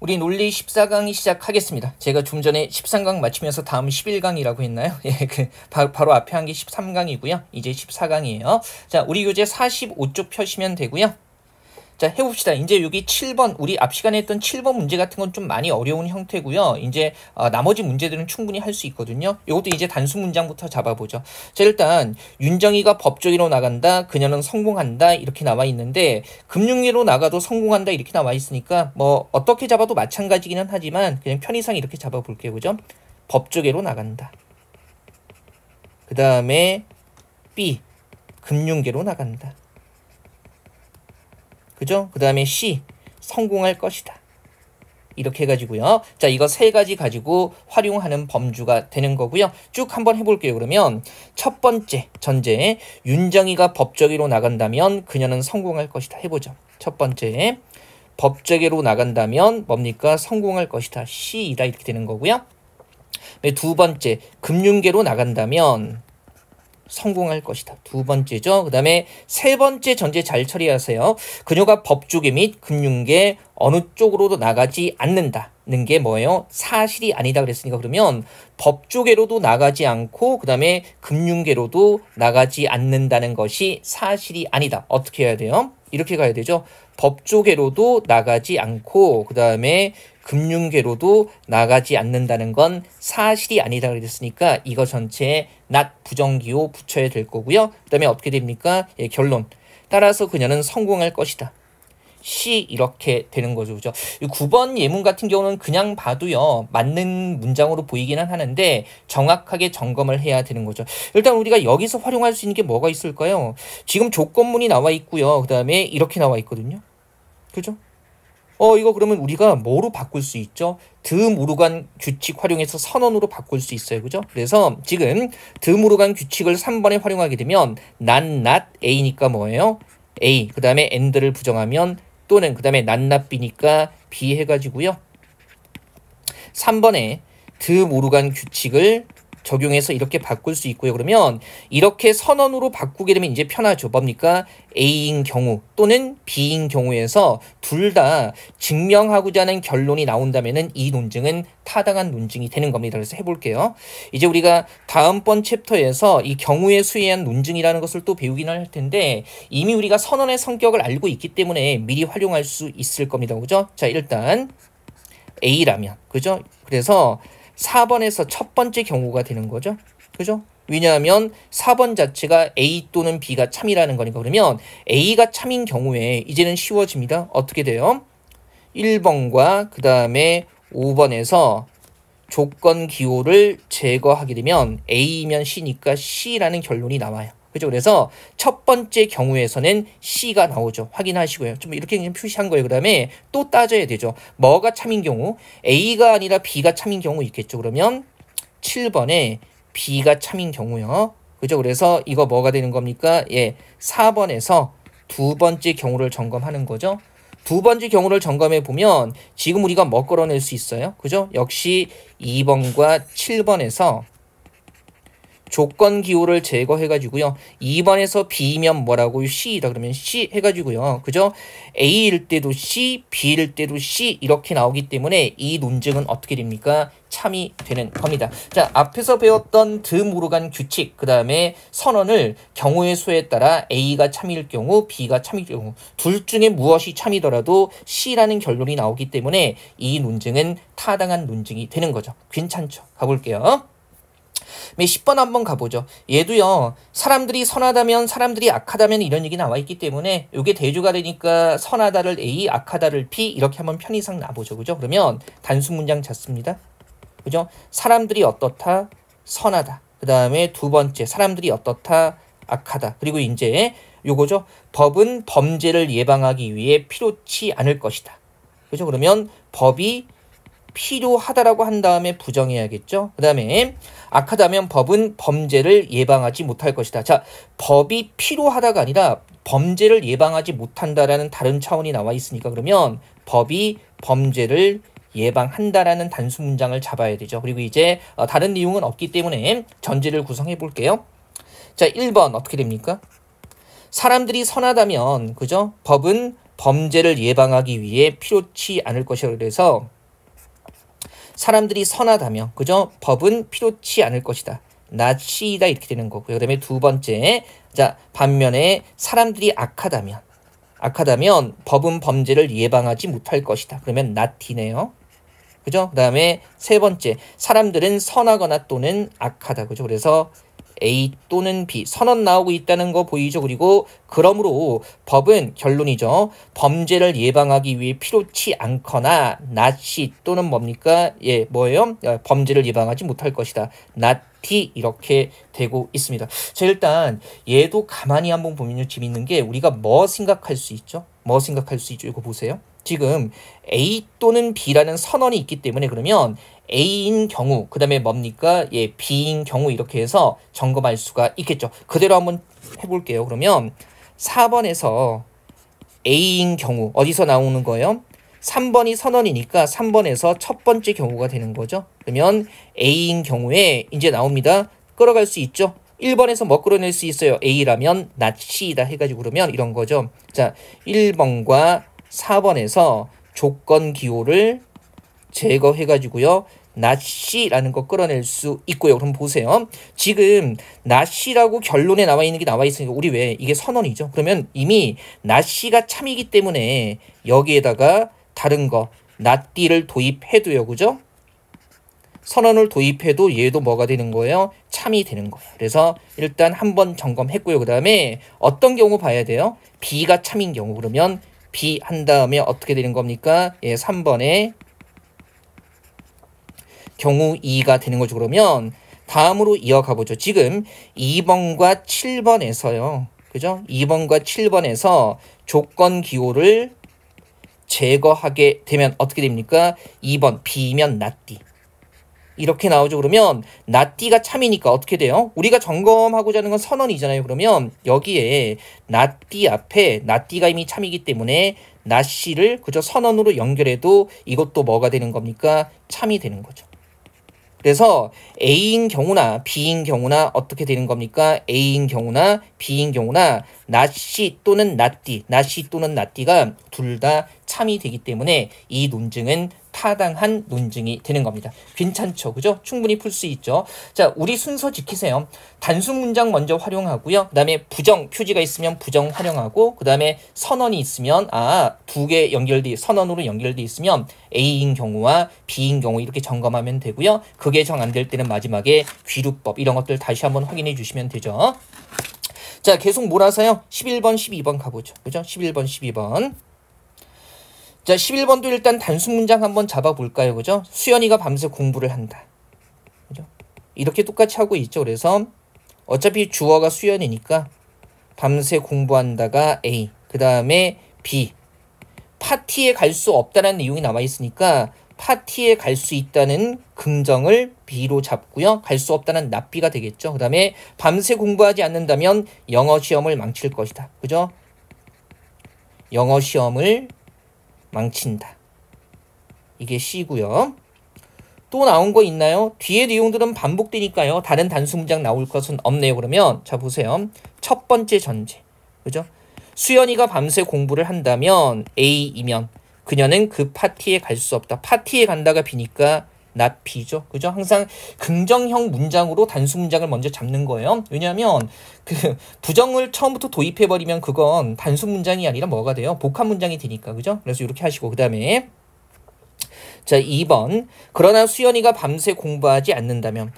우리 논리 14강이 시작하겠습니다. 제가 좀 전에 13강 마치면서 다음 11강이라고 했나요? 예, 바로 앞에 한 게 13강이고요. 이제 14강이에요. 자, 우리 교재 45쪽 펴시면 되고요. 자, 해봅시다. 이제 여기 7번, 우리 앞 시간에 했던 7번 문제 같은 건 좀 많이 어려운 형태고요. 이제 나머지 문제들은 충분히 할 수 있거든요. 이것도 이제 단수 문장부터 잡아보죠. 자, 일단 윤정이가 법조기로 나간다. 그녀는 성공한다. 이렇게 나와 있는데 금융계로 나가도 성공한다. 이렇게 나와 있으니까 뭐 어떻게 잡아도 마찬가지기는 하지만 그냥 편의상 이렇게 잡아볼게요. 그죠? 법조계로 나간다. 그 다음에 B, 금융계로 나간다. 그죠? 그 다음에 C, 성공할 것이다. 이렇게 해가지고요. 자, 이거 세 가지 가지고 활용하는 범주가 되는 거고요. 쭉 한번 해볼게요. 그러면 첫 번째 전제, 윤정이가 법조계로 나간다면 그녀는 성공할 것이다. 해보죠. 첫 번째, 법조계로 나간다면 뭡니까? 성공할 것이다. C이다. 이렇게 되는 거고요. 두 번째, 금융계로 나간다면 성공할 것이다. 두 번째죠. 그 다음에 세 번째 전제 잘 처리하세요. 그녀가 법조계 및 금융계 어느 쪽으로도 나가지 않는다는 게 뭐예요? 사실이 아니다 그랬으니까 그러면 법조계로도 나가지 않고 그 다음에 금융계로도 나가지 않는다는 것이 사실이 아니다. 어떻게 해야 돼요? 이렇게 가야 되죠. 법조계로도 나가지 않고 그 다음에 금융계로도 나가지 않는다는 건 사실이 아니다 그랬으니까 이거 전체에 not 부정기호 붙여야 될 거고요. 그 다음에 어떻게 됩니까? 예, 결론. 따라서 그녀는 성공할 것이다. C 이렇게 되는 거죠. 그죠? 9번 예문 같은 경우는 그냥 봐도요. 맞는 문장으로 보이기는 하는데 정확하게 점검을 해야 되는 거죠. 일단 우리가 여기서 활용할 수 있는 게 뭐가 있을까요? 지금 조건문이 나와 있고요. 그 다음에 이렇게 나와 있거든요. 그죠? 이거 그러면 우리가 뭐로 바꿀 수 있죠? 듬으로 간 규칙 활용해서 선언으로 바꿀 수 있어요. 그죠? 그래서 지금 듬으로 간 규칙을 3번에 활용하게 되면 난 not A니까 뭐예요? A. 그 다음에 and를 부정하면 또는 그 다음에 not not B니까 B 해가지고요. 3번에 듬으로 간 규칙을 적용해서 이렇게 바꿀 수 있고요. 그러면 이렇게 선언으로 바꾸게 되면 이제 편하죠. 뭡니까? A인 경우 또는 B인 경우에서 둘 다 증명하고자 하는 결론이 나온다면은 이 논증은 타당한 논증이 되는 겁니다. 그래서 해볼게요. 이제 우리가 다음번 챕터에서 이 경우의 수에 의한 논증이라는 것을 또 배우기는 할 텐데 이미 우리가 선언의 성격을 알고 있기 때문에 미리 활용할 수 있을 겁니다. 그죠? 자, 일단 A라면 그죠? 그래서 4번에서 첫 번째 경우가 되는 거죠. 그죠? 왜냐하면 4번 자체가 A 또는 B가 참이라는 거니까 그러면 A가 참인 경우에 이제는 쉬워집니다. 어떻게 돼요? 1번과 그 다음에 5번에서 조건 기호를 제거하게 되면 A면 C니까 C라는 결론이 나와요. 그죠? 그래서 첫 번째 경우에서는 C가 나오죠. 확인하시고요. 좀 이렇게 그냥 표시한 거예요. 그 다음에 또 따져야 되죠. 뭐가 참인 경우? A가 아니라 B가 참인 경우 있겠죠. 그러면 7번에 B가 참인 경우요. 그죠? 그래서 이거 뭐가 되는 겁니까? 예, 4번에서 두 번째 경우를 점검하는 거죠. 두 번째 경우를 점검해 보면 지금 우리가 뭐 끌어낼 수 있어요? 그죠? 역시 2번과 7번에서 조건 기호를 제거해가지고요. 2번에서 B면 뭐라고? C이다. 그러면 C 해가지고요. 그죠? A일 때도 C, B일 때도 C 이렇게 나오기 때문에 이 논증은 어떻게 됩니까? 참이 되는 겁니다. 자, 앞에서 배웠던 듬으로 간 규칙, 그 다음에 선언을 경우의 수에 따라 A가 참일 경우, B가 참일 경우 둘 중에 무엇이 참이더라도 C라는 결론이 나오기 때문에 이 논증은 타당한 논증이 되는 거죠. 괜찮죠? 가볼게요. 10번 한번 가보죠. 얘도요. 사람들이 선하다면 사람들이 악하다면 이런 얘기 나와 있기 때문에 이게 대조가 되니까 선하다를 A, 악하다를 B 이렇게 한번 편의상 놔보죠. 그죠? 그러면 단수 문장 잡습니다. 그죠? 사람들이 어떻다? 선하다. 그 다음에 두 번째 사람들이 어떻다? 악하다. 그리고 이제 요거죠. 법은 범죄를 예방하기 위해 필요치 않을 것이다. 그죠? 그러면 법이 필요하다라고 한 다음에 부정해야겠죠. 그 다음에 악하다면 법은 범죄를 예방하지 못할 것이다. 자, 법이 필요하다가 아니라 범죄를 예방하지 못한다라는 다른 차원이 나와 있으니까 그러면 법이 범죄를 예방한다라는 단수 문장을 잡아야 되죠. 그리고 이제 다른 내용은 없기 때문에 전제를 구성해 볼게요. 자, 1번 어떻게 됩니까? 사람들이 선하다면 그죠? 법은 범죄를 예방하기 위해 필요치 않을 것이라 그래서 사람들이 선하다며 그죠? 법은 필요치 않을 것이다. not C이다 이렇게 되는 거고요. 그다음에 두 번째, 자 반면에 사람들이 악하다면 법은 범죄를 예방하지 못할 것이다. 그러면 not D네요. 그죠? 그다음에 세 번째, 사람들은 선하거나 또는 악하다. 그죠? 그래서 A 또는 B 선언 나오고 있다는 거 보이죠? 그리고 그러므로 법은 결론이죠. 범죄를 예방하기 위해 필요치 않거나 not C 또는 뭡니까? 예, 뭐예요? 범죄를 예방하지 못할 것이다. not D 이렇게 되고 있습니다. 자, 일단 얘도 가만히 한번 보면요. 재밌는 게 우리가 뭐 생각할 수 있죠? 뭐 생각할 수 있죠? 이거 보세요. 지금 A 또는 B라는 선언이 있기 때문에 그러면 A인 경우, 그 다음에 뭡니까? 예, B인 경우 이렇게 해서 점검할 수가 있겠죠. 그대로 한번 해볼게요. 그러면 4번에서 A인 경우 어디서 나오는 거예요? 3번이 선언이니까 3번에서 첫 번째 경우가 되는 거죠. 그러면 A인 경우에 이제 나옵니다. 끌어갈 수 있죠. 1번에서 뭐 끌어낼 수 있어요? A라면 not C이다 해가지고 그러면 이런 거죠. 자, 1번과 4번에서 조건 기호를 제거해가지고요. not C라는 거 끌어낼 수 있고요. 그럼 보세요. 지금 not C라고 결론에 나와 있는 게 나와 있으니까 우리 왜 이게 선언이죠. 그러면 이미 not C가 참이기 때문에 여기에다가 다른 거 not D를 도입해도요. 그죠? 선언을 도입해도 얘도 뭐가 되는 거예요? 참이 되는 거예요. 그래서 일단 한번 점검했고요. 그 다음에 어떤 경우 봐야 돼요? B가 참인 경우. 그러면 B 한 다음에 어떻게 되는 겁니까? 예, 3번에 경우 2가 되는 거죠. 그러면 다음으로 이어가 보죠. 지금 2번과 7번에서요. 그죠? 2번과 7번에서 조건 기호를 제거하게 되면 어떻게 됩니까? 2번 B면 not D. 이렇게 나오죠. 그러면 not D가 참이니까 어떻게 돼요? 우리가 점검하고자 하는 건 선언이잖아요. 그러면 여기에 not D 앞에 not D가 이미 참이기 때문에 not C를 그저 선언으로 연결해도 이것도 뭐가 되는 겁니까? 참이 되는 거죠. 그래서 A인 경우나 B인 경우나 어떻게 되는 겁니까? A인 경우나 B인 경우나 not C 또는 not D, not C 또는 not D가 둘 다 참이 되기 때문에 이 논증은 타당한 논증이 되는 겁니다. 괜찮죠? 그죠? 충분히 풀 수 있죠. 자, 우리 순서 지키세요. 단순 문장 먼저 활용하고요. 그 다음에 부정 표지가 있으면 부정 활용하고 그 다음에 선언이 있으면 두 개 선언으로 연결돼 있으면 A인 경우와 B인 경우 이렇게 점검하면 되고요. 그게 정 안 될 때는 마지막에 귀루법 이런 것들 다시 한번 확인해 주시면 되죠. 자, 계속 몰아서요. 11번, 12번 가보죠. 그죠? 11번, 12번. 자, 11번도 일단 단순 문장 한번 잡아볼까요? 그죠? 수연이가 밤새 공부를 한다. 그죠? 이렇게 똑같이 하고 있죠. 그래서 어차피 주어가 수연이니까 밤새 공부한다가 A, 그 다음에 B. 파티에 갈 수 없다는 내용이 나와 있으니까 파티에 갈 수 있다는 긍정을 B로 잡고요. 갈 수 없다는 not B가 되겠죠. 그 다음에 밤새 공부하지 않는다면 영어 시험을 망칠 것이다. 그죠? 영어 시험을 망친다. 이게 C고요. 또 나온 거 있나요? 뒤에 내용들은 반복되니까요. 다른 단수 문장 나올 것은 없네요. 그러면 자 보세요. 첫 번째 전제. 그죠? 수연이가 밤새 공부를 한다면 A이면 그녀는 그 파티에 갈 수 없다. 파티에 간다가 B니까 not B죠. 그죠? 항상 긍정형 문장으로 단수 문장을 먼저 잡는 거예요. 왜냐하면 그 부정을 처음부터 도입해버리면 그건 단수 문장이 아니라 뭐가 돼요? 복합 문장이 되니까. 그죠? 그래서 이렇게 하시고 그 다음에 자 2번 그러나 수연이가 밤새 공부하지 않는다면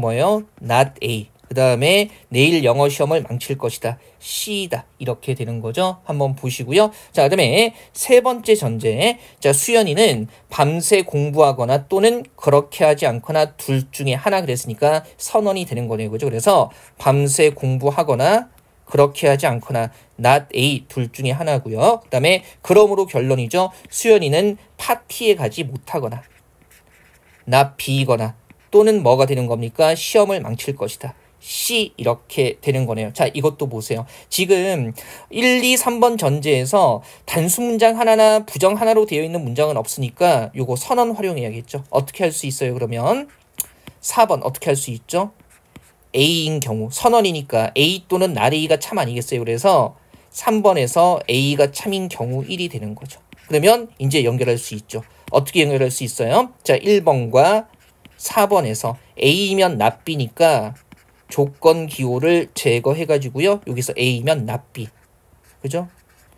뭐예요? not A. 그 다음에 내일 영어 시험을 망칠 것이다. C다. 이렇게 되는 거죠. 한번 보시고요. 자, 그 다음에 세 번째 전제. 자, 수연이는 밤새 공부하거나 또는 그렇게 하지 않거나 둘 중에 하나 그랬으니까 선언이 되는 거네요. 그죠? 그래서 밤새 공부하거나 그렇게 하지 않거나 not A 둘 중에 하나고요. 그 다음에 그러므로 결론이죠. 수연이는 파티에 가지 못하거나 not B거나 또는 뭐가 되는 겁니까? 시험을 망칠 것이다. C 이렇게 되는 거네요. 자, 이것도 보세요. 지금 1, 2, 3번 전제에서 단수 문장 하나나 부정 하나로 되어 있는 문장은 없으니까 요거 선언 활용해야겠죠. 어떻게 할 수 있어요? 그러면 4번 어떻게 할 수 있죠? A인 경우 선언이니까 A 또는 not A가 참 아니겠어요. 그래서 3번에서 A가 참인 경우 1이 되는 거죠. 그러면 이제 연결할 수 있죠. 어떻게 연결할 수 있어요? 자, 1번과 4번에서 A면 납 B니까 조건 기호를 제거해가지고요. 여기서 A면 납 B. 그죠?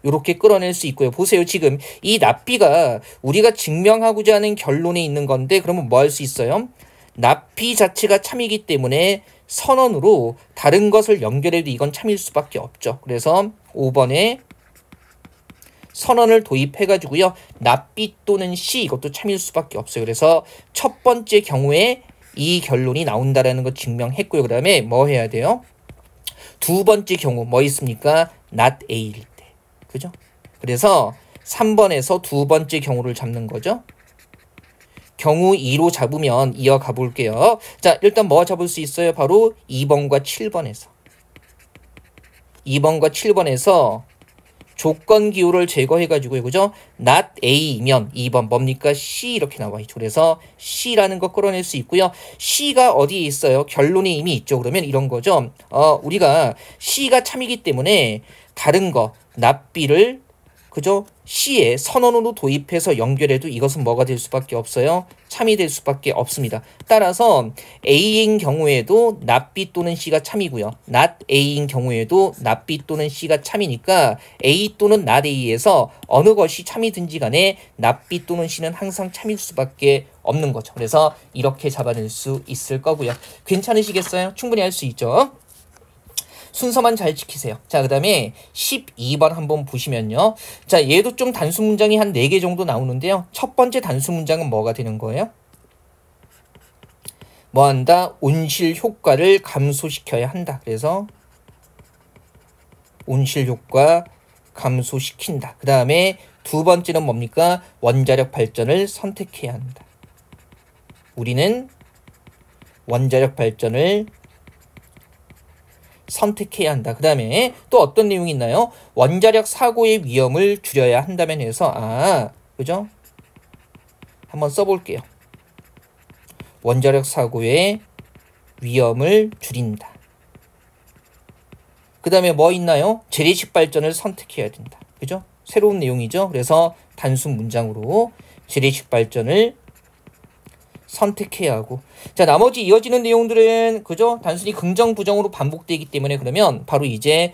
요렇게 끌어낼 수 있고요. 보세요. 지금 이 납 B가 우리가 증명하고자 하는 결론에 있는 건데 그러면 뭐 할 수 있어요? 납 B 자체가 참이기 때문에 선언으로 다른 것을 연결해도 이건 참일 수밖에 없죠. 그래서 5번에 선언을 도입해가지고요. 납 B 또는 C 이것도 참일 수밖에 없어요. 그래서 첫 번째 경우에 이 결론이 나온다라는 거 증명했고요. 그 다음에 뭐 해야 돼요? 두 번째 경우 뭐 있습니까? not A일 때. 그죠? 그래서 3번에서 두 번째 경우를 잡는 거죠. 경우 2로 잡으면 이어가 볼게요. 자, 일단 뭐 잡을 수 있어요? 바로 2번과 7번에서. 2번과 7번에서 조건 기호를 제거해가지고요. 그죠? not A면 2번 뭡니까? C 이렇게 나와 있죠. 그래서 C라는 거 끌어낼 수 있고요. C가 어디에 있어요? 결론에 이미 있죠. 그러면 이런 거죠. 우리가 C가 참이기 때문에 다른 거 not B를 그죠? C에 선언으로 도입해서 연결해도 이것은 뭐가 될 수밖에 없어요? 참이 될 수밖에 없습니다. 따라서 A인 경우에도 not B 또는 C가 참이고요. not A인 경우에도 not B 또는 C가 참이니까 A 또는 not A에서 어느 것이 참이든지 간에 not B 또는 C는 항상 참일 수밖에 없는 거죠. 그래서 이렇게 잡아낼 수 있을 거고요. 괜찮으시겠어요? 충분히 할 수 있죠? 순서만 잘 지키세요. 자, 그 다음에 12번 한번 보시면요. 자, 얘도 좀 단수 문장이 한 4개 정도 나오는데요. 첫 번째 단수 문장은 뭐가 되는 거예요? 뭐 한다? 온실 효과를 감소시켜야 한다. 그래서 온실 효과 감소시킨다. 그 다음에 두 번째는 뭡니까? 원자력 발전을 선택해야 한다. 우리는 원자력 발전을 선택해야 한다. 그 다음에 또 어떤 내용이 있나요? 원자력 사고의 위험을 줄여야 한다면 해서 그죠? 한번 써볼게요. 원자력 사고의 위험을 줄인다. 그 다음에 뭐 있나요? 재래식 발전을 선택해야 된다. 그죠? 새로운 내용이죠. 그래서 단순 문장으로 재래식 발전을 선택해야 하고. 자, 나머지 이어지는 내용들은 그죠? 단순히 긍정 부정으로 반복되기 때문에 그러면 바로 이제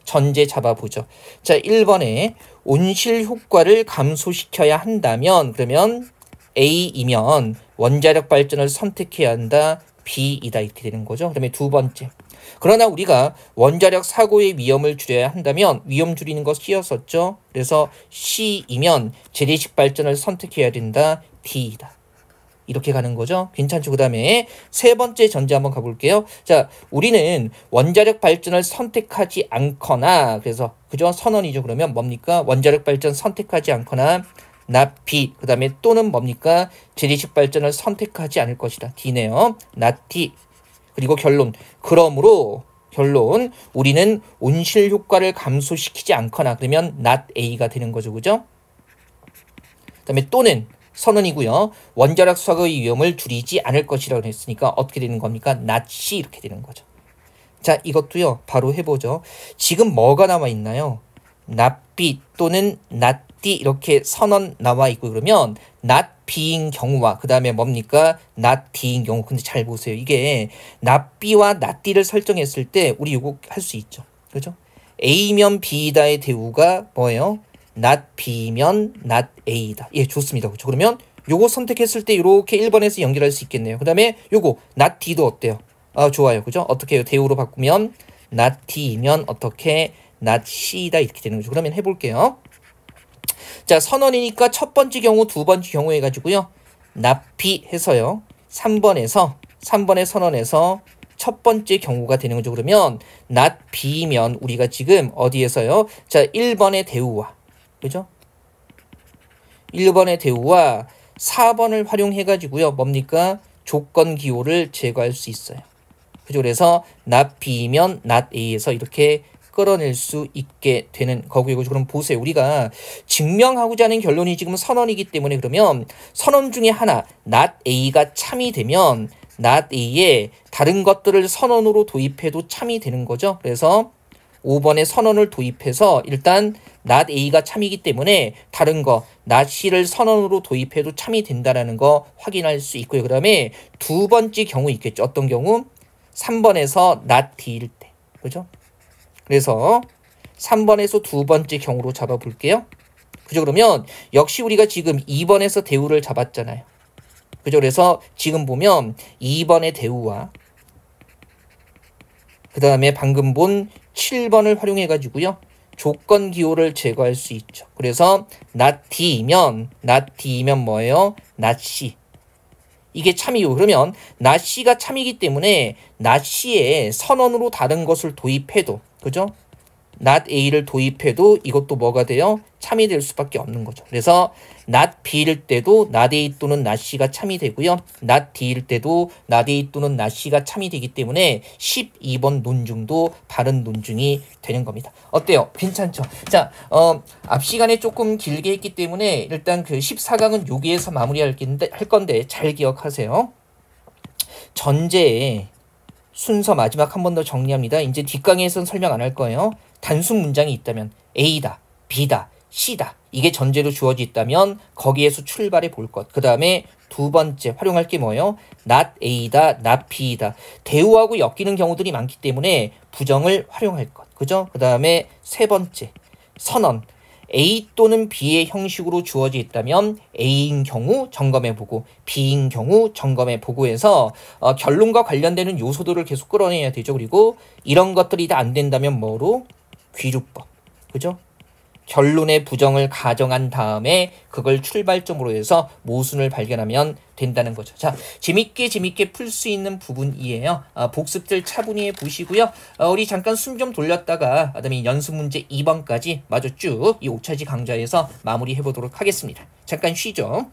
전제 잡아보죠. 자, 1번에 온실 효과를 감소시켜야 한다면 그러면 A이면 원자력 발전을 선택해야 한다. B이다 이렇게 되는 거죠. 그다음에 두 번째. 그러나 우리가 원자력 사고의 위험을 줄여야 한다면 위험 줄이는 거 C였었죠. 그래서 C이면 재래식 발전을 선택해야 된다. D이다. 이렇게 가는 거죠. 괜찮죠? 그 다음에 세 번째 전제 한번 가볼게요. 자, 우리는 원자력 발전을 선택하지 않거나 그래서 그죠? 선언이죠. 그러면 뭡니까? 원자력 발전 선택하지 않거나 not B. 그 다음에 또는 뭡니까? 재래식 발전을 선택하지 않을 것이다. D네요. not D. 그리고 결론. 그러므로 결론. 우리는 온실 효과를 감소시키지 않거나 그러면 not A가 되는 거죠. 그죠? 그 다음에 또는 선언이고요. 원자력 사고의 위험을 줄이지 않을 것이라고 했으니까 어떻게 되는 겁니까? not C 이렇게 되는 거죠. 자, 이것도요. 바로 해보죠. 지금 뭐가 나와 있나요? not B 또는 not D 이렇게 선언 나와 있고 그러면 not B인 경우와 그 다음에 뭡니까? not D인 경우. 근데 잘 보세요. 이게 not B와 not D를 설정했을 때 우리 이거 할 수 있죠. 그죠? A면 B다의 대우가 뭐예요? not B면 not A다. 예, 좋습니다. 그렇죠? 그러면 요거 선택했을 때 이렇게 1번에서 연결할 수 있겠네요. 그 다음에 요거 not D도 어때요? 좋아요. 그죠? 어떻게 해요? 대우로 바꾸면 not D면 어떻게 not C다 이렇게 되는 거죠. 그러면 해볼게요. 자, 선언이니까 첫 번째 경우, 두 번째 경우 해가지고요. not B 해서요. 3번의 선언에서 첫 번째 경우가 되는 거죠. 그러면 not B면 우리가 지금 어디에서요? 자, 1번의 대우와 그죠? 1번의 대우와 4번을 활용해가지고요. 뭡니까? 조건 기호를 제거할 수 있어요. 그죠? 그래서 not B면 not A에서 이렇게 끌어낼 수 있게 되는 거고요. 그럼 보세요. 우리가 증명하고자 하는 결론이 지금 선언이기 때문에 그러면 선언 중에 하나 not A가 참이 되면 not A에 다른 것들을 선언으로 도입해도 참이 되는 거죠. 그래서 5번에 선언을 도입해서 일단 not A가 참이기 때문에 다른 거 not C를 선언으로 도입해도 참이 된다라는 거 확인할 수 있고요. 그 다음에 두 번째 경우 있겠죠. 어떤 경우? 3번에서 not D일 때. 그죠? 그래서 3번에서 두 번째 경우로 잡아볼게요. 그죠? 그러면 역시 우리가 지금 2번에서 대우를 잡았잖아요. 그죠? 그래서 지금 보면 2번의 대우와 그 다음에 방금 본 7번을 활용해 가지고요. 조건 기호를 제거할 수 있죠. 그래서 not D이면 뭐예요? not C. 이게 참이요. 그러면 not C가 참이기 때문에 not C에 선언으로 다른 것을 도입해도 그죠? not A를 도입해도 이것도 뭐가 돼요? 참이 될 수밖에 없는 거죠. 그래서 not B일 때도 not A 또는 not C가 참이 되고요. not D일 때도 not A 또는 not C가 참이 되기 때문에 12번 논증도 바른 논증이 되는 겁니다. 어때요? 괜찮죠? 자, 앞 시간에 조금 길게 했기 때문에 일단 그 14강은 여기에서 마무리할 건데 잘 기억하세요. 전제의 순서 마지막 한 번 더 정리합니다. 이제 뒷강의에서는 설명 안 할 거예요. 단순 문장이 있다면 A다, B다, C다. 이게 전제로 주어져 있다면 거기에서 출발해 볼 것. 그 다음에 두 번째 활용할 게 뭐예요? not A다, not B다. 대우하고 엮이는 경우들이 많기 때문에 부정을 활용할 것. 그죠? 그 다음에 세 번째 선언. A 또는 B의 형식으로 주어져 있다면 A인 경우 점검해보고 B인 경우 점검해보고 해서 결론과 관련되는 요소들을 계속 끌어내야 되죠. 그리고 이런 것들이 다 안 된다면 뭐로? 귀주법. 그죠? 결론의 부정을 가정한 다음에 그걸 출발점으로 해서 모순을 발견하면 된다는 거죠. 자, 재밌게 풀 수 있는 부분이에요. 복습들 차분히 해보시고요. 우리 잠깐 숨 좀 돌렸다가 그다음에 연습 문제 2번까지 마저 쭉 이 5차지 강좌에서 마무리해보도록 하겠습니다. 잠깐 쉬죠.